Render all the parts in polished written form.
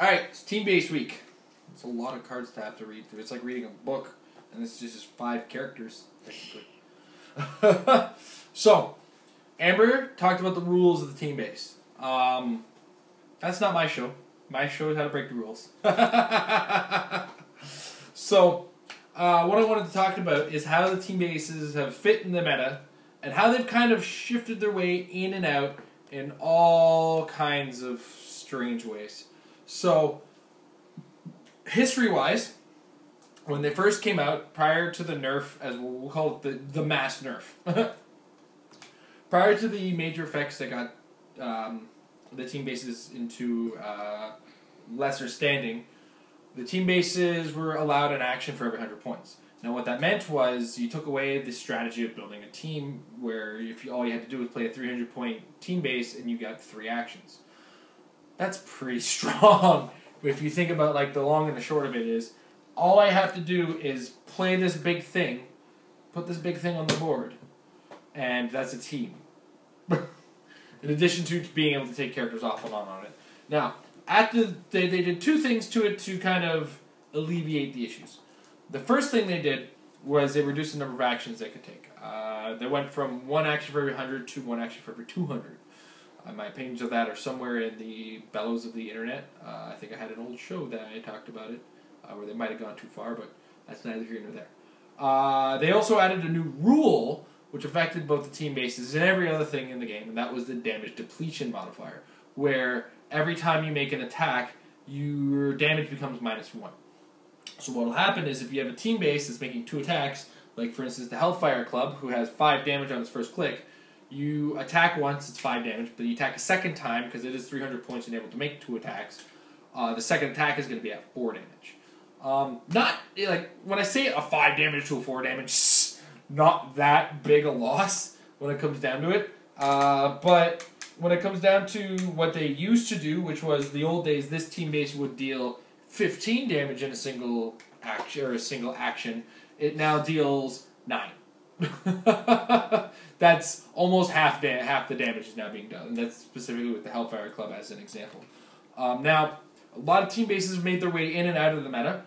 Alright, it's team-based week. It's a lot of cards to have to read through. It's like reading a book, and this is just 5 characters, technically. So, Amber talked about the rules of the team base. That's not my show. My show is how to break the rules. So, what I wanted to talk about is how the team bases have fit in the meta, and how they've kind of shifted their way in and out in all kinds of strange ways. So, history-wise, when they first came out, prior to the nerf, as we'll call it the mass nerf, prior to the major effects that got the team bases into lesser standing, the team bases were allowed an action for every 100 points. Now what that meant was you took away the strategy of building a team where all you had to do was play a 300-point team base and you got 3 actions. That's pretty strong. If you think about like the long and the short of it is, all I have to do is play this big thing, put this big thing on the board, and that's a team. In addition to being able to take characters off and on it. Now, after they did 2 things to it to kind of alleviate the issues. The first thing they did was they reduced the number of actions they could take. They went from 1 action for every 100 to 1 action for every 200. My opinions of that are somewhere in the bellows of the internet. I think I had an old show that I talked about it, where they might have gone too far, but that's neither here nor there. They also added a new rule, which affected both the team bases and every other thing in the game, and that was the damage depletion modifier, where every time you make an attack, your damage becomes -1. So what will happen is if you have a team base that's making 2 attacks, like for instance the Hellfire Club, who has 5 damage on its first click, you attack once, it's 5 damage, but you attack a second time, because it is 300 points and able to make 2 attacks, the second attack is going to be at 4 damage. Not, like, when I say a 5 damage to a 4 damage, not that big a loss when it comes down to it, but when it comes down to what they used to do, which was the old days, this team base would deal 15 damage in a single action, it now deals 9. That's almost half the damage is now being done, and that's specifically with the Hellfire Club as an example. Now, a lot of team bases have made their way in and out of the meta.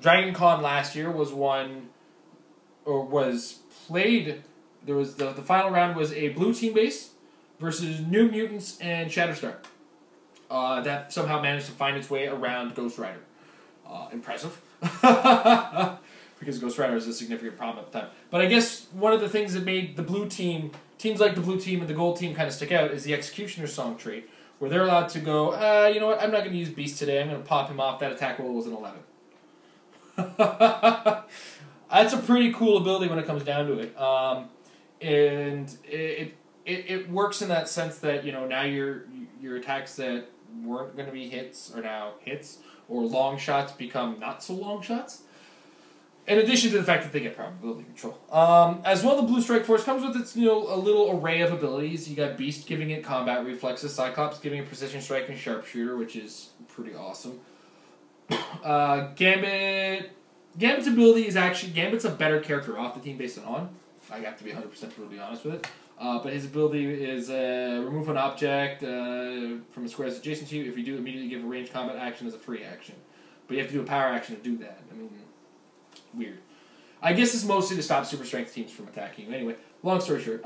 Dragon Con last year was played. There was the final round was a blue team base versus New Mutants and Shatterstar. That somehow managed to find its way around Ghost Rider. Impressive. Because Ghost Rider was a significant problem at the time. But I guess one of the things that made the blue team, teams like the blue team and the gold team kind of stick out is the Executioner's Song trait, where they're allowed to go, you know what, I'm not going to use Beast today, I'm going to pop him off, that attack roll was an 11. That's a pretty cool ability when it comes down to it. And it works in that sense that, you know, now your attacks that weren't going to be hits are now hits, or long shots become not so long shots. In addition to the fact that they get probability control. As well, the Blue Strike Force comes with its, you know, a little array of abilities. You got Beast giving it combat reflexes, Cyclops giving it precision strike and sharpshooter, which is pretty awesome. Gambit's ability is actually, Gambit's a better character off the team based on. I have to be 100% brutally honest with it. But his ability is remove an object from a square that's adjacent to you. If you do, immediately give a ranged combat action as a free action. But you have to do a power action to do that. I mean, weird. I guess it's mostly to stop super strength teams from attacking you. Anyway, long story short.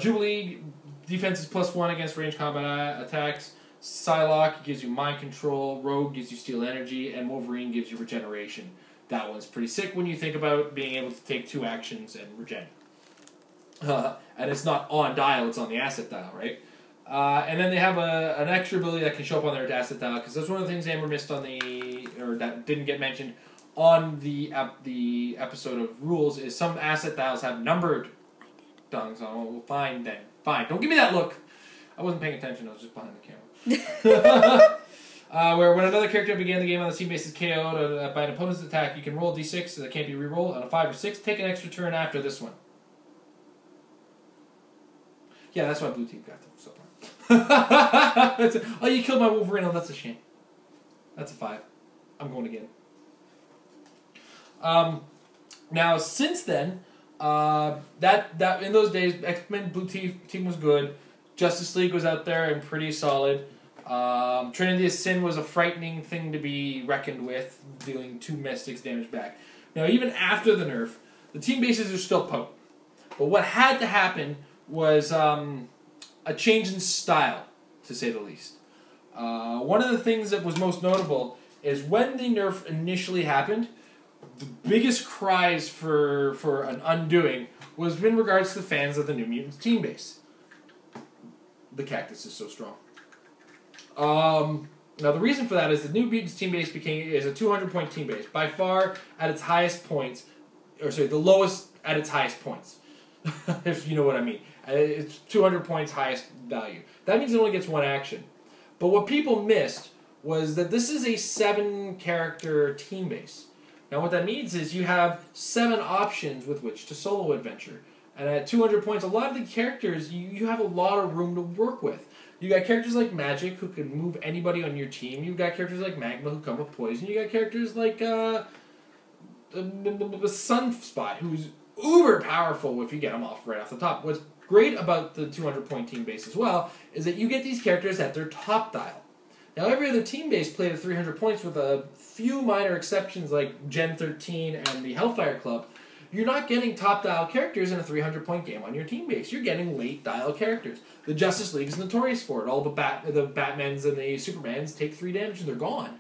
Jubilee, defense is +1 against ranged combat attacks. Psylocke gives you mind control. Rogue gives you steal energy. And Wolverine gives you regeneration. That one's pretty sick when you think about being able to take 2 actions and regen. And it's not on dial, it's on the asset dial, right? And then they have an extra ability that can show up on their asset dial, because that's one of the things Amber missed on or that didn't get mentioned on the episode of rules, is some asset dials have numbered dungs on them. Well, fine then. Fine. Don't give me that look. I wasn't paying attention, I was just behind the camera. Where when another character began the game on the team base is KO'd by an opponent's attack, you can roll a d6 so that can't be re-rolled. On a 5 or 6, take an extra turn after this one. Yeah, that's why blue team got them so far. Oh, you killed my Wolverine. Oh, that's a shame. That's a 5. I'm going again. Now, since then, that in those days, X-Men blue team was good. Justice League was out there and pretty solid. Trinity of Sin was a frightening thing to be reckoned with, dealing 2 mystics damage back. Now, even after the nerf, the team bases are still potent. But what had to happen was a change in style, to say the least. One of the things that was most notable is when the nerf initially happened, the biggest cries for an undoing was in regards to the fans of the New Mutants team base. The cactus is so strong. Now the reason for that is the New Mutants team base is a 200-point team base, by far at its highest points, or sorry, the lowest at its highest points, if you know what I mean. It's 200 points highest value. That means it only gets 1 action. But what people missed was that this is a 7-character team base. Now what that means is you have 7 options with which to solo adventure. And at 200 points, a lot of the characters, you have a lot of room to work with. You got characters like Magic, who can move anybody on your team. You got characters like Magma, who come with poison. You got characters like Sunspot, who's uber powerful if you get them off right off the top. What's great about the 200-point team base as well is that you get these characters at their top dial. Now, every other team base played at 300 points with a few minor exceptions like Gen 13 and the Hellfire Club. You're not getting top dial characters in a 300-point game on your team base. You're getting late dial characters. The Justice League is notorious for it. All the Batmans and the Supermans take 3 damage and they're gone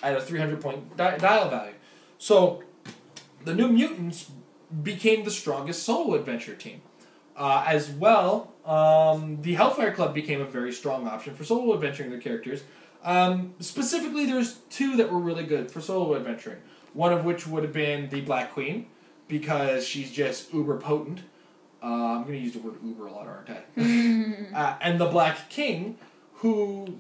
at a 300-point dial value. So the New Mutants became the strongest solo adventure team. As well, the Hellfire Club became a very strong option for solo adventuring their characters. Specifically, there's 2 that were really good for solo adventuring. One of which would have been the Black Queen, because she's just uber potent. I'm going to use the word uber a lot, aren't I? And the Black King, who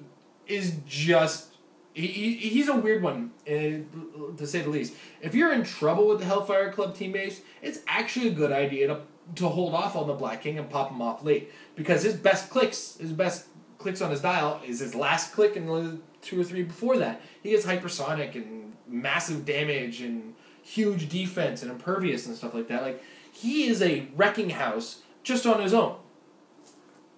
is just... He's a weird one, to say the least. If you're in trouble with the Hellfire Club team base, it's actually a good idea to hold off on the Black King and pop him off late. Because his best clicks on his dial is his last click and the 2 or 3 before that. He gets hypersonic and massive damage and huge defense and impervious and stuff like that. Like, he is a wrecking house just on his own.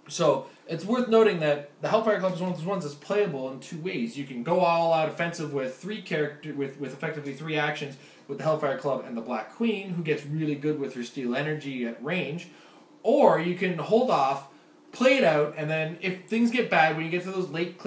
So it's worth noting that the Hellfire Club is one of those ones that's playable in 2 ways. You can go all out offensive with with effectively 3 actions with the Hellfire Club and the Black Queen, who gets really good with her steel energy at range. Or you can hold off, play it out, and then if things get bad, when you get to those late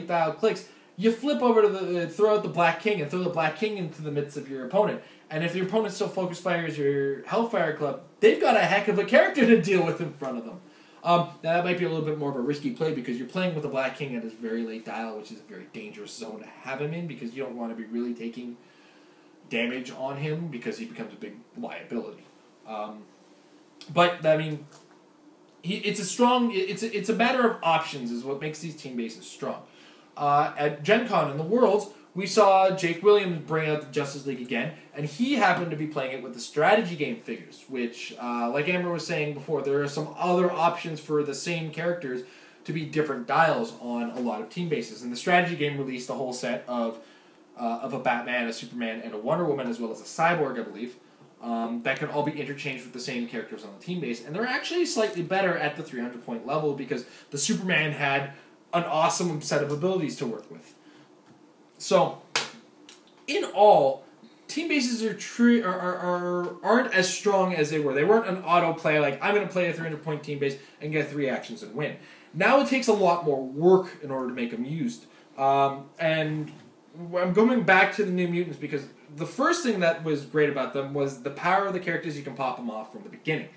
dial clicks, you flip over to throw out the Black King and throw the Black King into the midst of your opponent. And if your opponent still focus fires your Hellfire Club, they've got a heck of a character to deal with in front of them. Now that might be a little bit more of a risky play because you're playing with the Black King at his very late dial, which is a very dangerous zone to have him in because you don't want to be really taking damage on him because he becomes a big liability. But I mean, it's a matter of options is what makes these team bases strong. At Gen Con in the Worlds, we saw Jake Williams bring out the Justice League again, and he happened to be playing it with the strategy game figures, which, like Amber was saying before, there are some other options for the same characters to be different dials on a lot of team bases. And the strategy game released a whole set of a Batman, a Superman, and a Wonder Woman, as well as a Cyborg, I believe, that can all be interchanged with the same characters on the team base. And they're actually slightly better at the 300-point level because the Superman had an awesome set of abilities to work with. So, in all, team bases aren't as strong as they were. They weren't an auto play like, I'm going to play a 300-point team base and get 3 actions and win. Now it takes a lot more work in order to make them used. And I'm going back to the New Mutants because the first thing that was great about them was the power of the characters. You can pop them off from the beginning.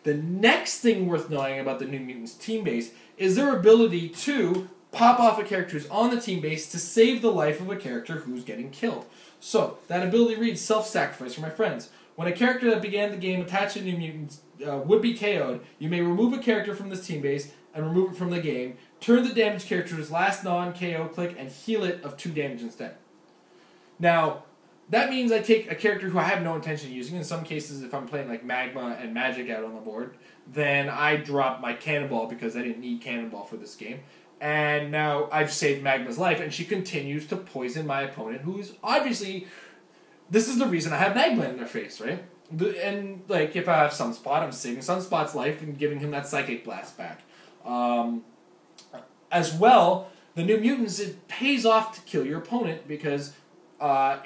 The next thing worth knowing about the New Mutants team base is their ability to pop off a character who's on the team base to save the life of a character who's getting killed. So, that ability reads self-sacrifice for my friends. When a character that began the game attached to New Mutants would be KO'd, you may remove a character from this team base and remove it from the game, turn the damaged character's last non-KO click, and heal it of 2 damage instead. Now, that means I take a character who I have no intention of using. In some cases, if I'm playing like Magma and Magic out on the board, then I drop my Cannonball because I didn't need Cannonball for this game. And now I've saved Magma's life, and she continues to poison my opponent, who's obviously... This is the reason I have Magma in their face, right? And, like, if I have Sunspot, I'm saving Sunspot's life and giving him that Psychic Blast back. As well, the New Mutants, it pays off to kill your opponent because when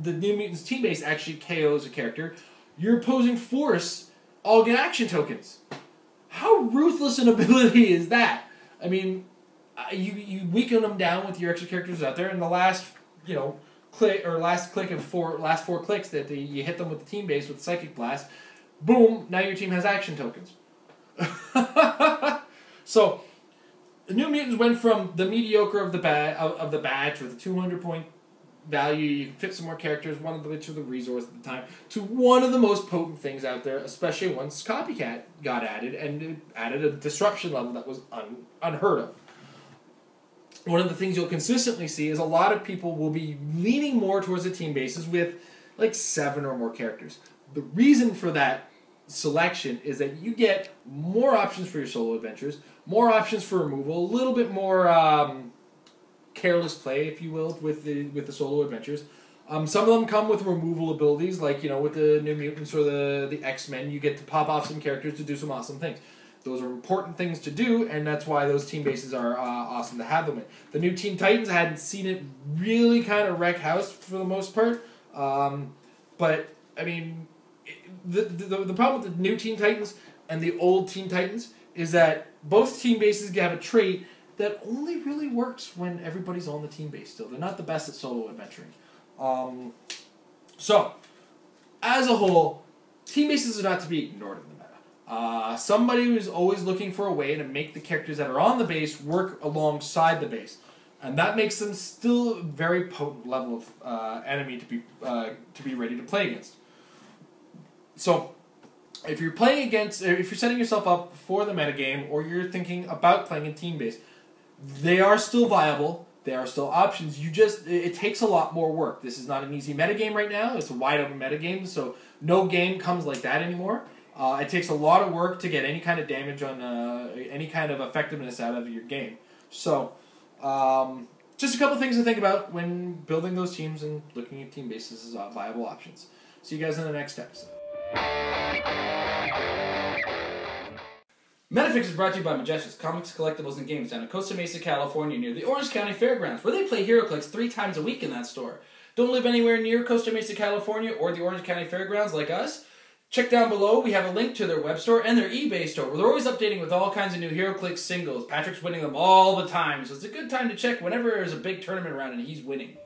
the New Mutants team base actually KOs a character, your opposing force all get action tokens. How ruthless an ability is that? I mean, you weaken them down with your extra characters out there, and the last last four clicks that you hit them with the team base with Psychic Blast, boom! Now your team has action tokens. So, the New Mutants went from the mediocre of the batch with a 200-point value. You can fit some more characters, one of which was the resource at the time, to one of the most potent things out there, especially once Copycat got added, and it added a disruption level that was unheard of. One of the things you'll consistently see is a lot of people will be leaning more towards the team bases with like 7 or more characters. The reason for that selection is that you get more options for your solo adventures, more options for removal, a little bit more careless play, if you will, with the solo adventures. Some of them come with removal abilities, like with the New Mutants or the X-Men. You get to pop off some characters to do some awesome things. Those are important things to do, and that's why those team bases are awesome to have them in. The new Teen Titans, I hadn't seen it really kind of wreck house for the most part, but I mean, the problem with the new Teen Titans and the old Teen Titans is that both team bases have a trait that only really works when everybody's on the team base still. They're not the best at solo adventuring. So, as a whole, team bases are not to be ignored in the meta. Somebody who's always looking for a way to make the characters that are on the base work alongside the base. And that makes them still a very potent level of enemy to be ready to play against. So, if you're playing against, if you're setting yourself up for the metagame, or you're thinking about playing a team base, they are still viable. They are still options. It takes a lot more work. This is not an easy metagame right now. It's a wide open metagame, so no game comes like that anymore. It takes a lot of work to get any kind of damage on any kind of effectiveness out of your game. So, just a couple things to think about when building those teams and looking at team bases as viable options. See you guys in the next episode. Metafix is brought to you by Majestus Comics, Collectibles, and Games down in Costa Mesa, California, near the Orange County Fairgrounds, where they play Heroclix 3 times a week in that store. Don't live anywhere near Costa Mesa, California, or the Orange County Fairgrounds like us? Check down below. We have a link to their web store and their eBay store, where they're always updating with all kinds of new Heroclix singles. Patrick's winning them all the time, so it's a good time to check whenever there's a big tournament around and he's winning.